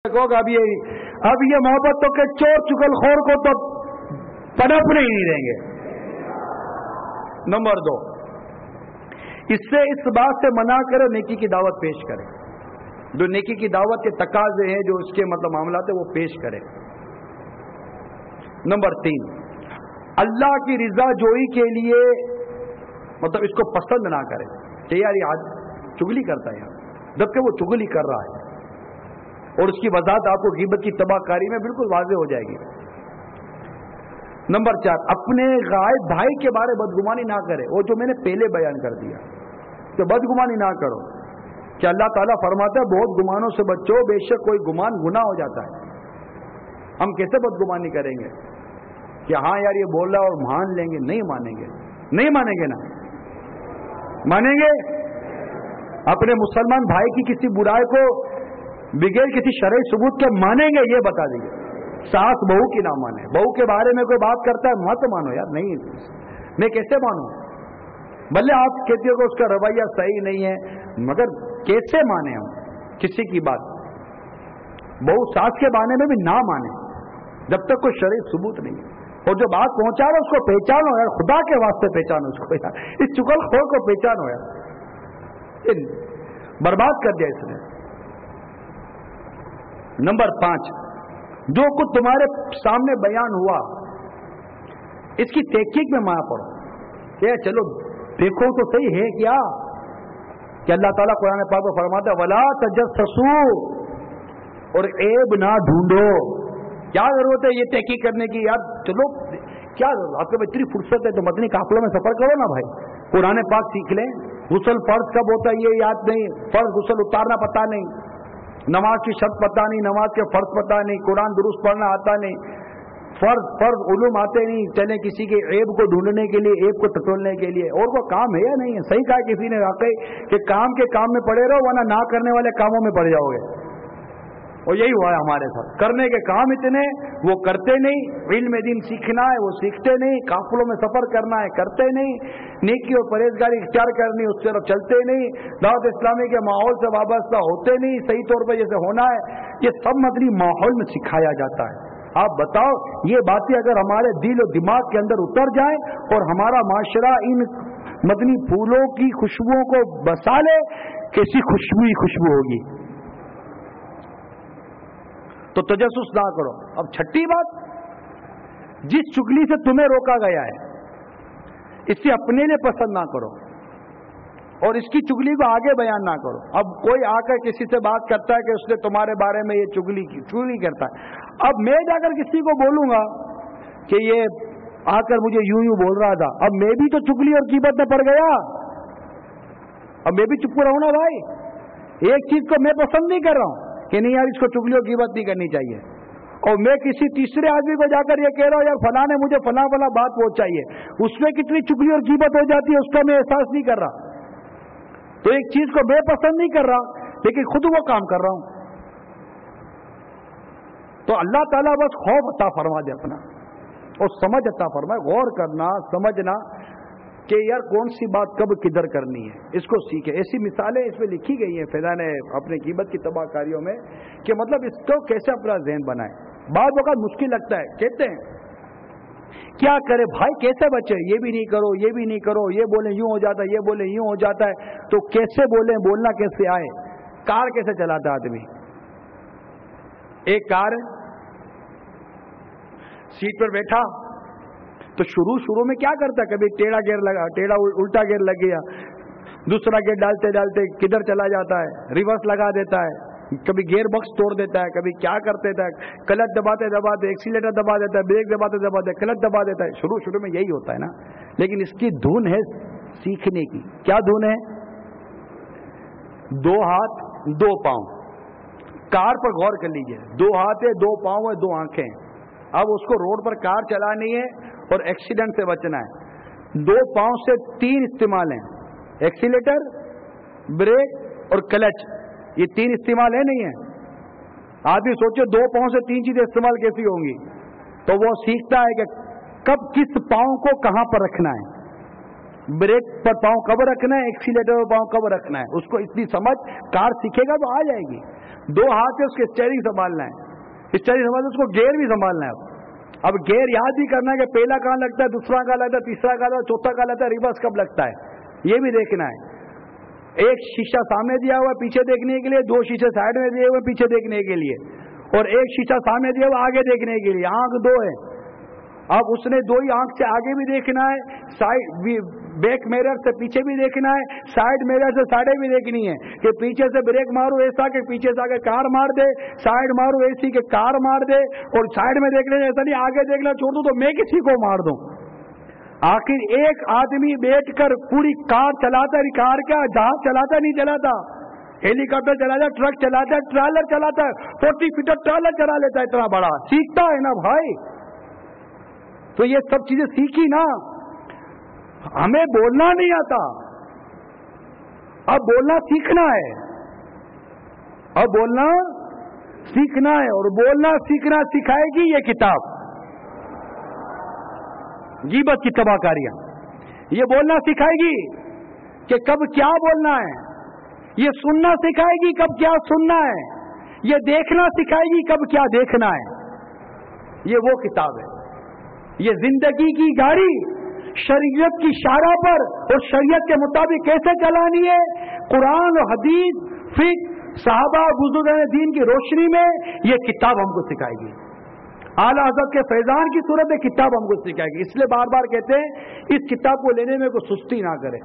अब ये मोहब्बतों के चोर चुगलखोर को तो पनपने ही नहीं देंगे। नंबर 2, इससे इस बात से मना करो नेकी की दावत पेश करें, जो नेकी की दावत के तकाजे हैं, जो इसके मतलब मामला थे वो पेश करें। नंबर 3, अल्लाह की रिजा जोई के लिए मतलब इसको पसंद ना करें कि यार ये आज चुगली करता है, जबकि वो चुगली कर रहा है, और उसकी वजाहत आपको गीबत की तबाहकारी में बिल्कुल वाज़ेह हो जाएगी। नंबर 4, अपने गायब भाई के बारे बदगुमानी ना करे, वो जो मैंने पहले बयान कर दिया कि बदगुमानी ना करो, कि अल्लाह ताला फरमाता है बहुत गुमानों से बचो, बेशक कोई गुमान गुनाह हो जाता है। हम कैसे बदगुमानी करेंगे कि हाँ यार ये बोल रहा है और मान लेंगे? नहीं मानेंगे, नहीं मानेंगे ना, मानेंगे? अपने मुसलमान भाई की किसी बुराई को बगैर किसी शरई सबूत के मानेंगे? ये बता दीजिए। सास बहू की ना माने, बहू के बारे में कोई बात करता है मत मानो यार, नहीं, मैं कैसे मानूं? भले आप कहते हो कि उसका रवैया सही नहीं है, मगर कैसे माने हम किसी की बात? बहू सास के बारे में भी ना माने जब तक कोई शरई सबूत नहीं है। और जो बात पहुंचा रहा उसको पहचानो यार, खुदा के वास्ते पहचानो उसको यार, इस चुगलखोर को पहचानो यार, बर्बाद कर दिया इसने। नंबर 5, जो कुछ तुम्हारे सामने बयान हुआ इसकी तहकीक में माया पड़ो, क्या चलो देखो तो सही है क्या, कि अल्लाह ताला कुरान पाक में फरमाता है वला तजस्सू, और ऐब ना ढूंढो। क्या जरूरत है ये तहकीक करने की यार? चलो क्या जरूरत, आपके पास इतनी फुर्सत है तो मदनी काफिलों में सफर करो ना भाई, कुरान पाक सीख लें। गुस्ल फर्ज कब होता है ये याद नहीं, फर्ज गुस्ल उतारना पता नहीं, नमाज की शर्त पता नहीं, नमाज के फर्ज पता नहीं, कुरान दुरुस्त पढ़ना आता नहीं, फर्ज उलूम आते नहीं, चले किसी के ऐब को ढूंढने के लिए, ऐब को टटोलने के लिए। और वो काम है या नहीं है? सही कहा किसी ने वाकई कि काम के काम में पड़े रहो, वरना ना करने वाले कामों में पड़ जाओगे। और यही हुआ है हमारे साथ, करने के काम इतने, वो करते नहीं। इल्म दीन सीखना है, वो सीखते नहीं। काफिलों में सफर करना है, करते नहीं। नेकी और परहेजगारी इख्तियार करनी, उस तरफ चलते नहीं। दावत इस्लामी के माहौल से वाबस्ता होते नहीं सही तौर पर जैसे होना है। ये सब मदनी माहौल में सिखाया जाता है। आप बताओ, ये बातें अगर हमारे दिल और दिमाग के अंदर उतर जाए और हमारा माशरा इन मदनी फूलों की खुशबुओं को बसा ले, कैसी खुशबू ही खुशबू होगी। तो तजस्सुस ना करो। अब छठी बात, जिस चुगली से तुम्हें रोका गया है इसे अपने लिए पसंद ना करो, और इसकी चुगली को आगे बयान ना करो। अब कोई आकर किसी से बात करता है कि उसने तुम्हारे बारे में ये चुगली करता है, अब मैं जाकर किसी को बोलूंगा कि ये आकर मुझे यूं यूं बोल रहा था, अब मैं भी तो चुगली और कीमत में पड़ गया। अब मैं भी चुप रहूं ना भाई। एक चीज को मैं पसंद नहीं कर रहा हूं कि नहीं यार इसको चुगली और कीमत नहीं करनी चाहिए, और मैं किसी तीसरे आदमी को जाकर ये कह रहा हूं यार फला ने मुझे फला बात पहुंचाई है, उसमें कितनी चुगली और कीमत हो जाती है उसका मैं एहसास नहीं कर रहा। तो एक चीज को मैं पसंद नहीं कर रहा लेकिन खुद वो काम कर रहा हूं। तो अल्लाह ताला बस खौफ अता फरमा दे अपना, और समझ अता फरमाए, गौर करना, समझना कि यार कौन सी बात कब किधर करनी है, इसको सीखे। ऐसी मिसालें इसमें लिखी गई हैं फैज़ा ने अपने कीमत की तबाहकारियों में, कि मतलब इसको कैसे अपना ज़हन बनाए। बाद वक़्त मुश्किल लगता है, कहते हैं क्या करे भाई, कैसे बचे, ये भी नहीं करो, ये भी नहीं करो, ये बोले यूं हो जाता है, ये बोले यूं हो जाता है, तो कैसे बोले, बोलना कैसे आए। कार कैसे चलाता आदमी, एक कार सीट पर बैठा तो शुरू में क्या करता है, कभी टेढ़ा उल्टा गेयर लग गया, दूसरा गेयर डालते डालते किधर चला जाता है, रिवर्स लगा देता है, कभी गियर बॉक्स तोड़ देता है, कभी क्या कर देता है, क्लच दबाते दबाते एक्सीलेटर दबा देता है, ब्रेक दबाते दबाते क्लच दबा देता है। शुरू में यही होता है ना, लेकिन इसकी धुन है सीखने की। क्या धुन है? 2 हाथ 2 पांव। कार पर गौर कर लीजिए, 2 हाथ है, 2 पांव है, 2 आंखें। अब उसको रोड पर कार चलानी है और एक्सीडेंट से बचना है। 2 पांव से 3 इस्तेमाल हैं, एक्सीलेटर, ब्रेक और क्लच, ये 3 इस्तेमाल है नहीं है। आदमी सोचो 2 पांव से 3 चीजें इस्तेमाल कैसी होंगी, तो वो सीखता है कि कब किस पांव को कहां पर रखना है, ब्रेक पर पांव कब रखना है, एक्सीलेटर पर पांव कब रखना है। उसको इतनी समझ कार सीखेगा तो आ जाएगी। 2 ہاتھ سے اس کے اسٹیئرنگ سنبھالنا ہے, اسٹیئرنگ سنبھالنا, اس کو گیئر بھی سنبھالنا ہے. اب گیئر یاد بھی کرنا ہے کہ پہلا کہاں لگتا ہے, دوسرا کہاں لگتا ہے, تیسرا کہاں لگتا ہے, چوتھا کہاں لگتا ہے, ریورس کب لگتا ہے, یہ بھی دیکھنا ہے. ایک شیشہ سامنے دیا ہوا ہے پیچھے دیکھنے کے لیے, 2 شیشے سائڈ میں دیے ہوئے پیچھے دیکھنے کے لیے, اور ایک شیشہ سامنے دیا ہوا آگے دیکھنے کے لیے. آنکھ 2 ہے. اب اس نے 2 ہی آنکھ سے آگے بھی دیکھنا ہے, سائڈ بیک میرر سے پیچھے بھی دیکھنا ہے, سائڈ میرر سے سائڈیں بھی دیکھنی ہے کہ پیچھے سے بریک مارو ایسا کہ پیچھے سے آگے کار مار دے, سائڈ مارو ایسی کہ کار مار دے, اور سائڈ میں دیکھنے ایسا نہیں آگے دیکھنا چھوڑ دوں تو میں کسی کو مار دوں. آخر ایک آدمی بیٹھ کر پوری کار چلاتا ہے, کار کیا جہاز چلاتا نہیں چلاتا, ہیلی کاپٹر چلاتا ہے, ٹرک چلاتا ہے, ٹرالر چلاتا ہے, 40 فیٹر ٹرالر چلا لیتا ہے اتنا بڑا, سیکھتا ہے نا بھائی. تو یہ سب چیزیں سیکھی نا. ہمیں بولنا نہیں آتا, اب بولنا سیکھنا ہے, اب بولنا سیکھنا ہے, اور بولنا سیکھنا سکھائے گی یہ کتاب, غیبت کی تباہ کاریاں. یہ بولنا سکھائے گی کہ کب کیا بولنا ہے, یہ سننا سکھائے گی کب کیا سننا ہے, یہ دیکھنا سکھائے گی کب کیا دیکھنا ہے. یہ وہ کتاب ہے. یہ زندگی کی گاڑی شریعت کی شارع پر اور شریعت کے مطابق کیسے چلانی ہے, قرآن و حدیث, فقہ, صحابہ, بزرگان دین کی روشنی میں یہ کتاب ہم کو سکھائے گی. اعلیٰ حضرت کے فیضان کی صورت میں کتاب ہم کو سکھائے گی. اس لیے بار بار کہتے ہیں اس کتاب کو لینے میں کوئی سستی نہ کرے,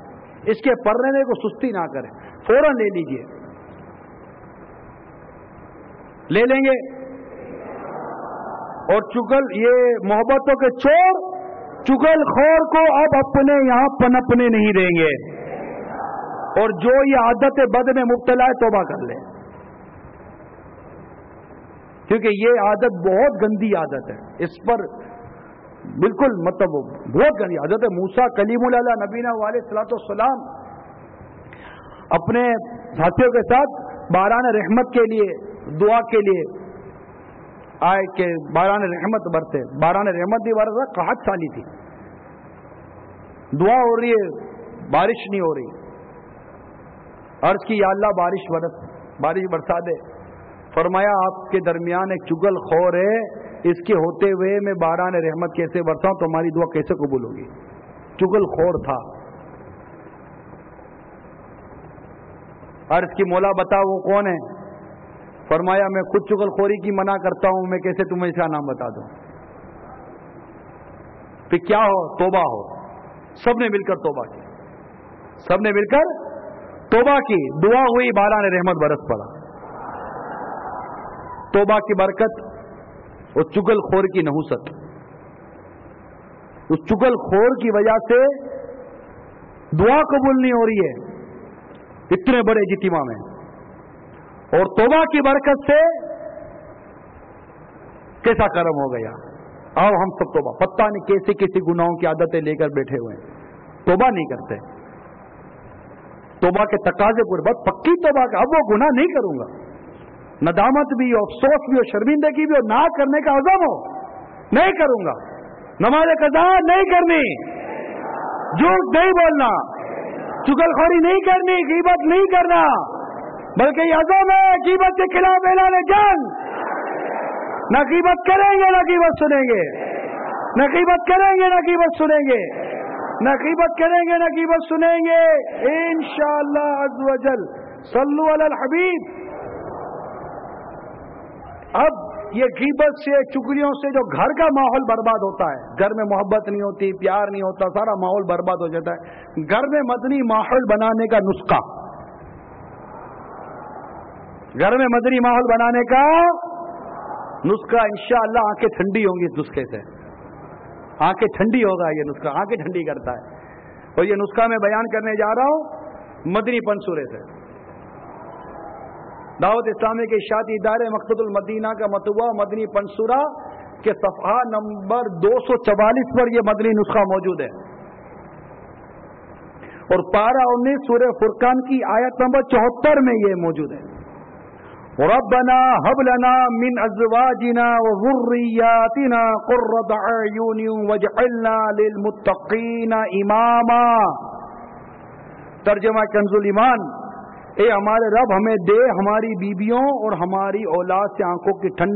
اس کے پڑھنے میں کوئی سستی نہ کرے, فوراً لے لیجئے. لے لیں گے. اور چگل, یہ محبتوں کے چور چگل خور کو اب اپنے یہاں پنپنے نہیں دیں گے, اور جو یہ عادت بد میں مبتلا ہے توبہ کر لے, کیونکہ یہ عادت بہت گندی عادت ہے. اس پر بالکل مطلب بہت گندی عادت ہے. موسیٰ کلیم اللہ نبینا علیہ الصلوۃ والسلام اپنے ساتھیوں کے ساتھ باران رحمت کے لیے دعا کے لیے آئے کہ باران رحمت برسے. باران رحمت بھی برس رہا, قحط سالی تھی, دعا ہو رہی ہے, بارش نہیں ہو رہی. عرض کی یا اللہ بارش برسا دے. فرمایا آپ کے درمیان ایک چگل خور ہے, اس کے ہوتے ہوئے میں باران رحمت کیسے برساؤں, تمہاری دعا کیسے قبول ہوگی. چگل خور تھا. عرض کی مولا بتا وہ کون ہے. فرمایا میں خود چگل خوری کی منع کرتا ہوں, میں کیسے تمہیں اس کا نام بتا دوں. پھر کیا ہو, توبہ ہو. سب نے مل کر توبہ کی, سب نے مل کر توبہ کی, دعا ہوئی, باران رحمت برس پڑا. توبہ کی برکت اور چگل خور کی نحوست, اس چگل خور کی وجہ سے دعا قبول نہیں ہو رہی ہے اتنے بڑے اجتماع میں, اور توبہ کی برکت سے کیسا کرم ہو گیا. آؤ ہم سب توبہ, پتہ نہیں کیسے کسی گناہوں کی عادتیں لے کر بیٹھے ہوئے ہیں, توبہ نہیں کرتے. توبہ کے تقاضے پورے, بس پکی توبہ کا, اب وہ گناہ نہیں کروں گا. ندامت بھی ہو, افسوس بھی ہو, شرمندگی بھی ہو, نہ کرنے کا عزم ہو, نہیں کروں گا. نماز قضا نہیں کرنی, جھوٹ نہیں بولنا, چغلخوری نہیں کرنی, غیبت نہیں کرنا, بلکہ یہ عزم ہے غیبت کے خلاف اعلان جنگ. نہ غیبت کریں گے نہ غیبت سنیں گے, نہ غیبت کریں گے نہ غیبت سنیں گے, نہ غیبت کریں گے نہ غیبت سنیں گے انشاءاللہ عز و جل. صلو علی الحبیب. اب یہ غیبت سے, چگلیوں سے جو گھر کا ماحول برباد ہوتا ہے, گھر میں محبت نہیں ہوتی, پیار نہیں ہوتا, سارا ماحول برباد ہو جاتا ہے. گھر میں مدنی ماحول بنانے کا نسخہ, گھر میں مدنی ماحول بنانے کا نسخہ انشاءاللہ آنکھیں ٹھنڈی ہوں گی اس نسخے سے, آنکھیں ٹھنڈی ہوگا یہ نسخہ, آنکھیں ٹھنڈی کرتا ہے. اور یہ نسخہ میں بیان کرنے جا رہا ہوں مدنی پنسورے سے. دعوت اسلامی کے اشاعتی ادارے مقصد المدینہ کا مطبوعہ مدنی پنسورہ کے صفحہ نمبر 244 پر یہ مدنی نسخہ موجود ہے, اور پارہ 19 سورہ فرقان کی آیت نمبر 74 میں یہ موجود ہے. ربنا هب لنا من ازواجنا وذرياتنا قرة اعين واجعلنا للمتقين اماما. ترجمہ کنز ایمان, اے ہمارے رب ہمیں دے ہماری بیویوں اور ہماری اولاد سے آنکھوں کی ٹھنڈ